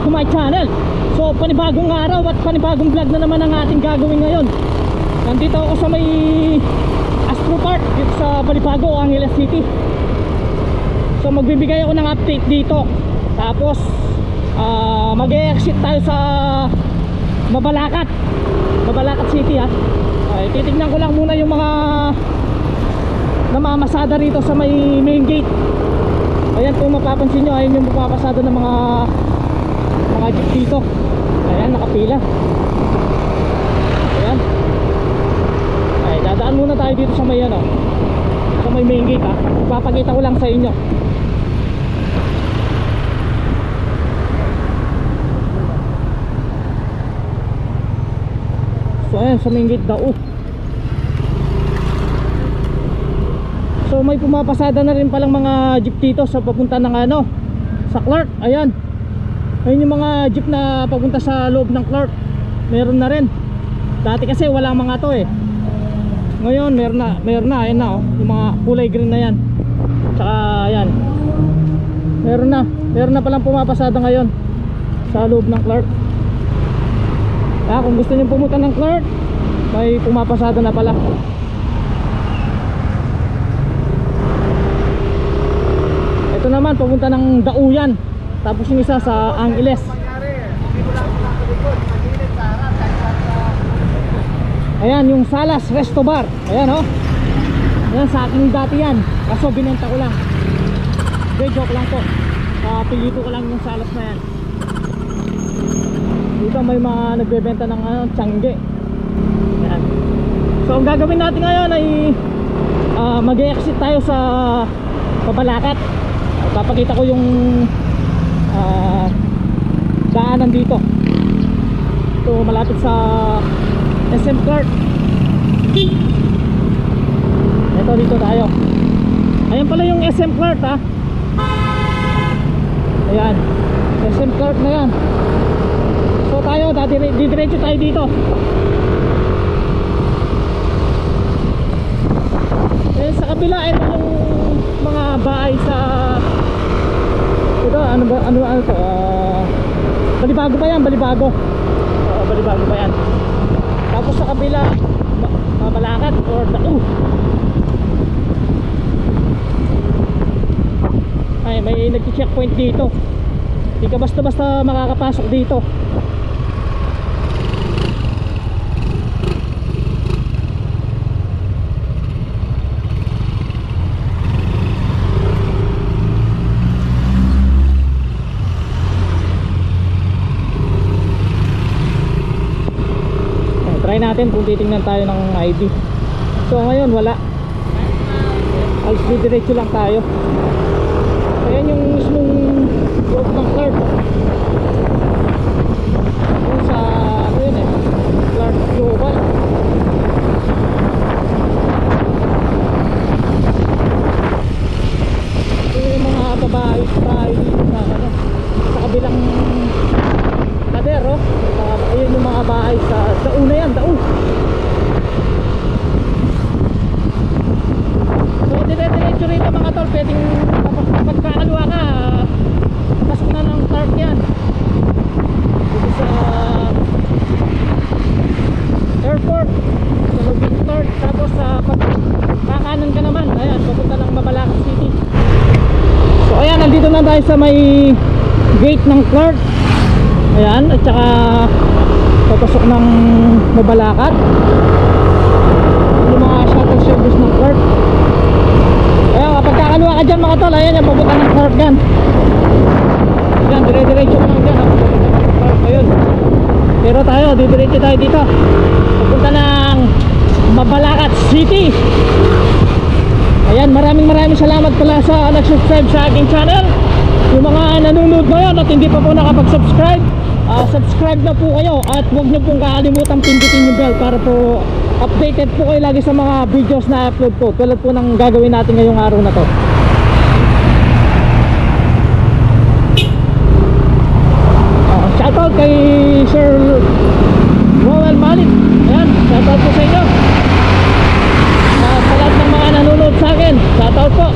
to my channel. So panibagong araw at panibagong vlog na naman ang ating gagawin ngayon. Nandito ako sa may Astro Park dito sa Balibago, Angeles City. So magbibigay ako ng update dito. Tapos mag-e-exit tayo sa Mabalacat City ha. Titignan ko lang muna yung mga namamasada rito sa may main gate. Ayan, kung mapapansin nyo, ayun yung pumapasada ng mga jeep dito. Ayan, nakapila. Ayan. Ay, dadaan muna tayo dito sa may ano, sa may main gate ha. Ipapakita ko lang sa inyo. So ayan, sa main gate daw. So may pumapasada na rin palang mga jeep dito sa papunta ng ano, sa Clark. Ayan. Ayun yung mga jeep na papunta sa loob ng Clark. Meron na rin. Dati kasi walang mga to eh. Ngayon meron na, ayan na oh. Yung mga kulay green na yan. Tsaka ayan. Meron na palang pumapasada ngayon sa loob ng Clark. Kaya kung gusto niyo pumunta ng Clark, may pumapasada na pala. Ito naman papunta ng Dauyan. Tapos yung isa sa Angeles. Ayan yung Salas Resto Bar. Ayan oh. Ayan, sa akin dati yan. Kaso binenta ko lang. Hindi, joke lang po. Pilito ko lang yung Salas na yan. Dito may mga nagbebenta ng tiyangge. Ayan. So ang gagawin natin ngayon ay mag-e-exit tayo sa Mabalacat. Papakita ko yung daanan dito. Ito malapit sa SM Clark. Ito dito tayo. Ayan pala yung SM Clark ha. Ayan, SM Clark na yan. So tayo, didiretso tayo dito. Eh sa kabila, ito yung mga bahay sa ito, ano to? Balibago pa yan, Balibago. Balibago pa yan. Tapos sa kabila, Mabalacat or Dao. Ay, may nag-checkpoint dito. Hindi ka basta-basta makakapasok dito. Try natin kung titingnan tayo ng ID. So ngayon wala. Alas diretso lang tayo. Ayan yung mismong loob ng Clark. Yung sa ano yun eh, Clark Global. Ito yung mga babae dito sa ano, sa kabilang pader oh. Ayun yung mga bahay sa Dao na yan, Dao. So dire-diretso rito mga tol. Pwedeng kapag kakaliwa ka, pasok na ng Clark yan. Dito sa airport, sa loob ng Clark. Tapos pag kakanan ka naman, ayan, papunta ng Mabalacat City. So ayan, nandito na tayo sa may gate ng Clark. Ayan, at saka papasok ng Mabalacat. Yung mga shuttle service ng Clark. Ayan, kapag kakaliwa ka dyan mga tol, ayan yung papunta ng Clark yan. Ayan, dire-diretso ko lang dyan, papunta ng Clark. Ayun. Pero tayo, didiretso tayo dito, papunta ng Mabalacat City. Ayan, maraming salamat pala sa nag-subscribe sa aking channel. Yung mga nanonood ngayon at hindi pa po nakapag-subscribe, subscribe na po kayo at huwag niyo pong kakalimutan pindutin yung bell para po updated po kayo lagi sa mga videos na upload ko, tulad po ng gagawin natin ngayong araw na to. Shoutout kay Sir Roel Malik. Ayan, shoutout po sa inyo. Sa lahat ng mga nanonood sa akin, shoutout po.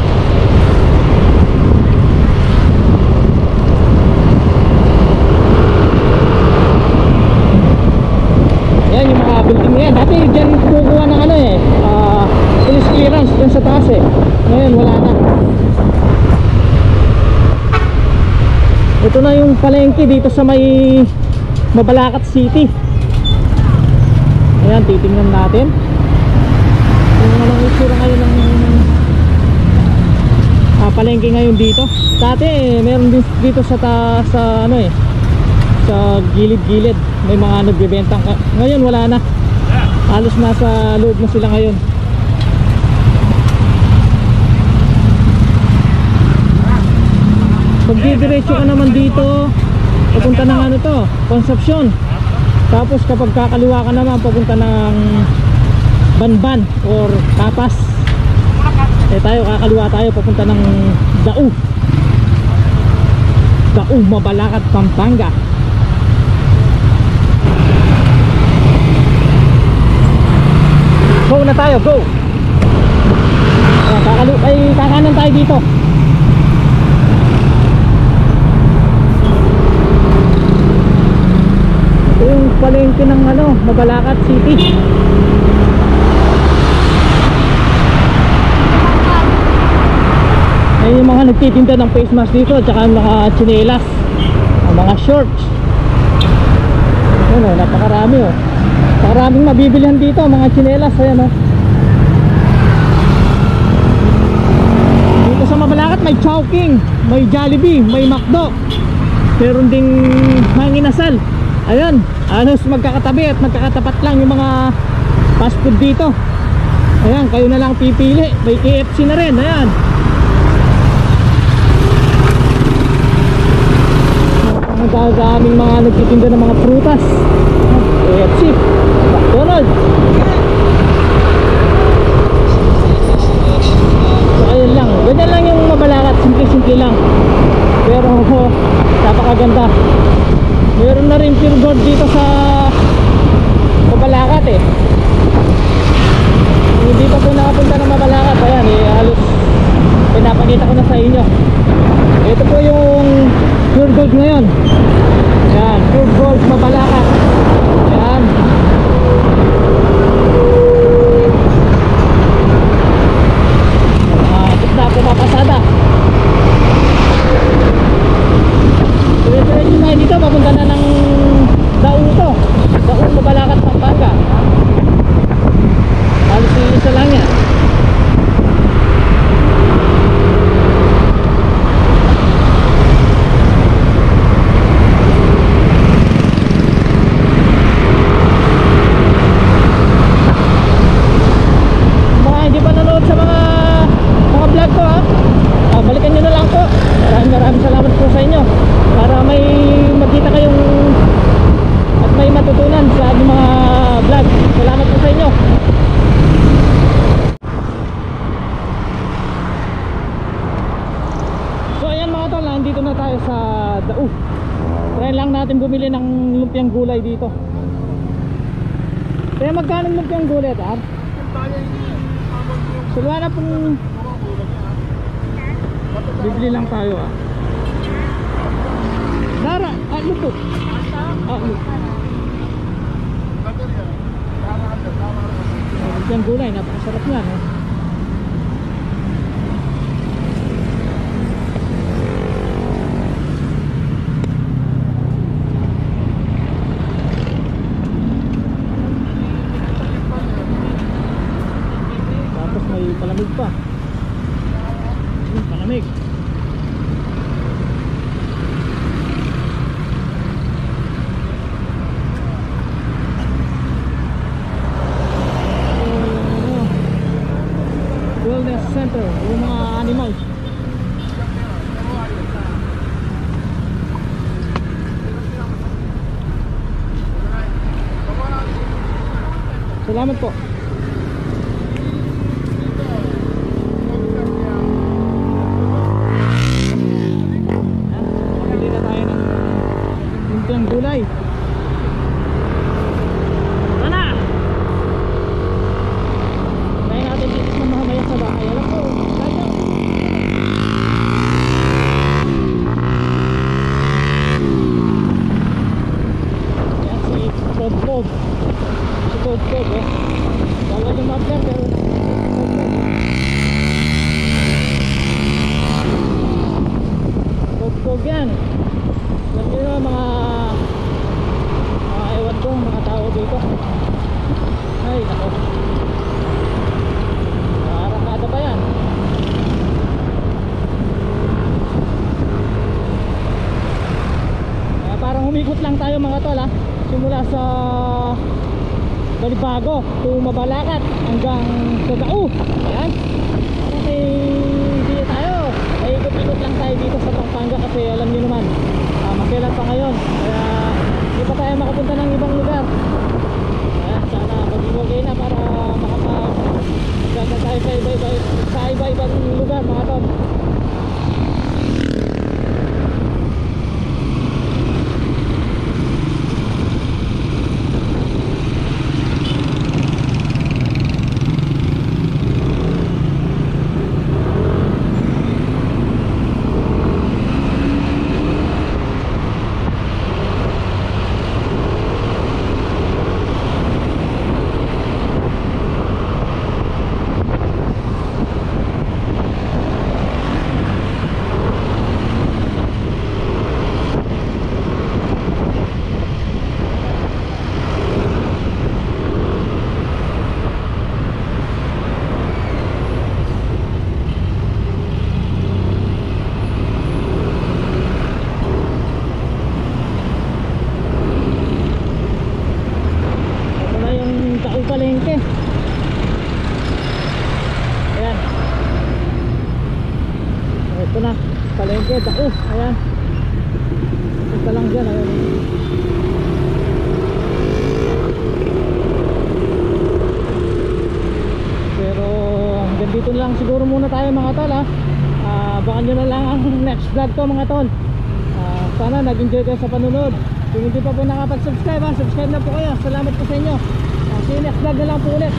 Ito na yung palengke dito sa may Mabalacat City. Ayan, titingnan natin yung anong itsura ngayon ng palengke ngayon dito. Dati meron din dito sa ano sa gilid-gilid may mga nagbebenta. Ngayon wala na. Halos nasa loob na sila ngayon. Pag didiretso ka naman dito, papunta ng ano to, Concepcion. Tapos kapag kakaliwa ka naman, papunta ng Banban or Kapas. Tayo kakaliwa tayo, papunta ng Dao, Mabalacat, Pampanga. Go na tayo, go! Kakanan tayo dito. Ito yung palengke ng Mabalacat City. Ayun yung mga nagtitinda ng face mask dito, at saka mga tsinelas, mga shorts. Ayun napakarami Napakaraming mabibilihan dito, mga tsinelas. Ayan Dito sa Mabalacat may Chowking, may Jollibee, may McDo. Meron ding Manginasal. Ayan, halos magkakatabi at magkakatapat lang yung mga fast food dito. Ayan, kayo na lang pipili. May KFC na rin, ayan. Ang daming mga nagtitinda ng mga prutas. KFC, McDonald's. So ayun lang, ganyan lang yung Mabalacat, simple-simple lang. Pero napakaganda. Meron na rin pure gold dito sa Mabalacat Hindi pa po nakapunta ng Mabalacat. Ayan halos pinapakita ko na sa inyo. Ito po yung pure gold ngayon. Ayan, pure gold Mabalacat. Ayan. Gitna po papasada. Diretso na dito, papunta na ng Dao to. Dao, Mabalacat, Pampanga. Halos isa lang yan. Mga hindi pa nanood sa mga vlog ko balikan nyo na lang po. Maraming salamat po sa inyo, para may makita kayong at may matutunan sa ating mga vlog. Salamat po sa inyo. So ayan mga tol, nandito na tayo sa Dao. Try lang natin bumili ng lumpiang gulay dito. Kaya magkano lumpiang gulay ito? So wala na pong bibili lang tayo Dara, lupo. Lupo. Lumpiang gulay, napakasarap yan Tapos may palamig pa. Palamig. Wellness center, yung mga animal. Salamat po. Pili na tayo ng lumpiang gulay. Pog. ikot lang tayo mga tol ha. Simula sa Balibago to Mabalacat hanggang sa Dao. Ayan. Okay, dito tayo. Ay ikot-ikot lang tayo dito sa Pampanga kasi alam niyo naman makilan pa ngayon. Kaya hindi pa tayo makapunta ng ibang lugar. Ayan, sana mag-iwagay na para makapag-ganda tayo sa iba-ibang lugar mga tol. Palengke. Ayan. Ito na, palengke, Dao. Ayan. Ito lang dyan. Ayan. Pero hanggang dito lang siguro muna tayo mga tol ha. Baka nyo na lang ang next vlog ko mga tol. Sana nag-enjoy kayo sa panunod. Kung hindi pa po nakapag-subscribe subscribe na po kayo. Salamat po sa inyo. See you next vlog na lang po ulit.